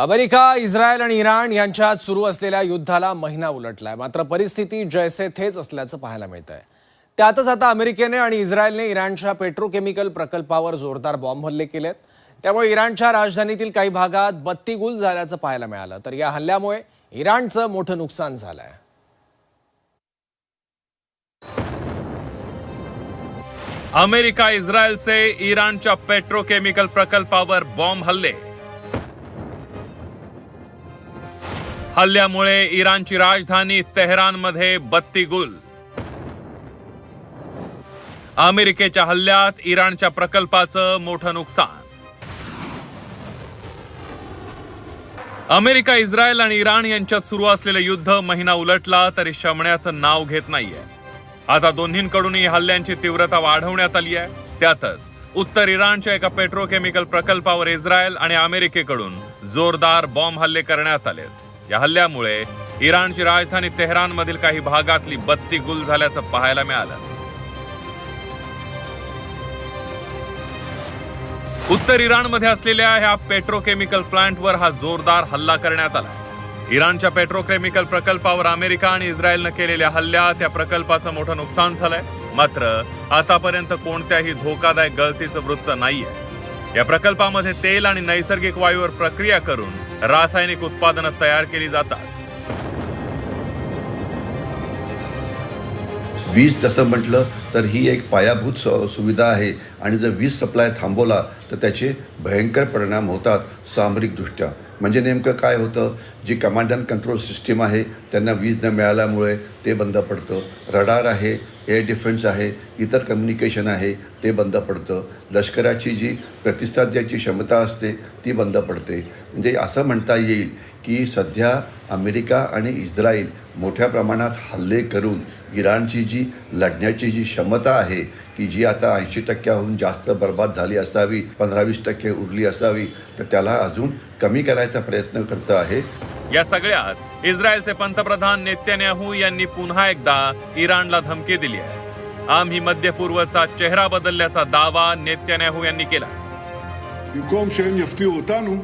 America, Israel आणि Iran यांच्यात सुरू असलेल्या युद्धाला महिना उलटलाय. मात्र परिस्थिती जैसे थेच असल्याचं पाहायला मिळतंय. त्यातच आता अमेरिकेने आणि इस्रायलने इराणच्या पेट्रोकेमिकल प्रकल्पावर जोरदार बॉम्ब हल्ले केलेत. त्यामुळे इराणच्या राजधानीतील काही भागात बत्ती गुल झाल्याचं पाहायला मिळालं. तर या हल्ल्यामुळे इराणचं मोठं नुकसान झालंय. अमेरिका इस्रायलचे इराणच्या पेट्रोकेमिकल प्रकल्पावर बॉम्ब हल्ले. हल्ल्यामुळे इराणची राजधानी तेहरानमध्ये बत्ती गुल. अमेरिकेच्या हल्ल्यात इराणच्या प्रकल्पाचं मोठं नुकसान. अमेरिका, इस्रायल आणि इराण यांच्यात सुरू असलेलं युद्ध महिना उलटला तरी शमण्याचं नाव घेत नाहीये. आता दोन्हींकडूनही हल्ल्यांची तीव्रता वाढवण्यात आली आहे. त्यातच उत्तर इराणच्या एका पेट्रोकेमिकल प्रकल्पावर इस्रायल आणि अमेरिकेकडून जोरदार बॉम्ब हल्ले करण्यात आले. या हल्ल्यामुळे इराणची राजधानी तेहरानमधील काही भागातली बत्ती गुल झाल्याचं पाहायला मिळालं. उत्तर इराणमध्ये असलेल्या ह्या पेट्रोकेमिकल प्लांटवर हा जोरदार हल्ला करण्यात आला. इराणच्या पेट्रोकेमिकल प्रकल्पावर अमेरिका आणि इस्रायलनं केलेल्या हल्ल्यात या प्रकल्पाचं मोठं नुकसान झालंय. मात्र आतापर्यंत कोणत्याही धोकादायक गळतीचं वृत्त नाहीये. या प्रकल्पामध्ये तेल आणि नैसर्गिक वायूवर प्रक्रिया करून रासायनिक उत्पादनं तयार केली जातात. वीज तसं म्हटलं तर ही एक पायाभूत सुविधा आहे आणि जर वीज सप्लाय थांबवला तर त्याचे भयंकर परिणाम होतात सामरिकदृष्ट्या. म्हणजे नेमकं काय होतं, जी कमांड अँड कंट्रोल सिस्टीम आहे त्यांना वीज न मिळाल्यामुळे ते बंद पडतं. रडार आहे, एअर डिफेन्स आहे, इतर कम्युनिकेशन आहे ते बंद पडतं. लष्कराची जी प्रतिसाद द्यायची क्षमता असते ती बंद पडते. म्हणजे असं म्हणता येईल की सध्या अमेरिका आणि इस्रायल मोठ्या प्रमाणात हल्ले करून इराणची जी लढण्याची जी क्षमता आहे की जी आता 80% जास्त बर्बाद झाली असावी, 15-20% उरली असावी, तर त्याला अजून कमी करायचा प्रयत्न करत आहे. या सगळ्यात इस्रायलचे पंतप्रधान नेतन्याहू यांनी पुन्हा एकदा इराणला धमकी दिली आहे. आम्ही मध्य पूर्वचा चेहरा बदलल्याचा दावा नेतन्याहू यांनी केला. במקום שהם יפתיעו אותנו,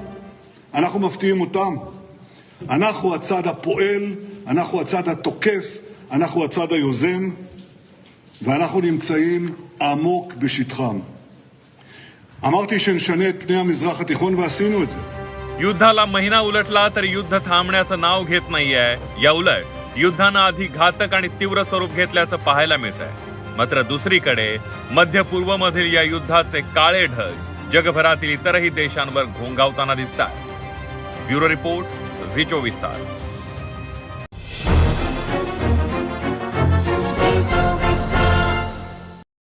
אנחנו מפתיעים אותם. אנחנו הצד הפועל, אנחנו הצד התוקף, אנחנו הצד היוזם, ואנחנו נמצאים עמוק בשטחם. אמרתי שנשנה את פני המזרח התיכון ועשינו את זה. युद्धाला महिना उलटला तरी युद्ध थांबण्याचं नाव घेत नाहीये. या उलट युद्धानं अधिक घातक आणि तीव्र स्वरूप घेतल्याचं पाहायला मिळतंय. मात्र दुसरीकडे मध्य पूर्वमधील या युद्धाचे काळे ढग जगभरातील इतरही देशांवर घोंघावताना दिसतात. ब्युरो रिपोर्ट, झी 24 तास.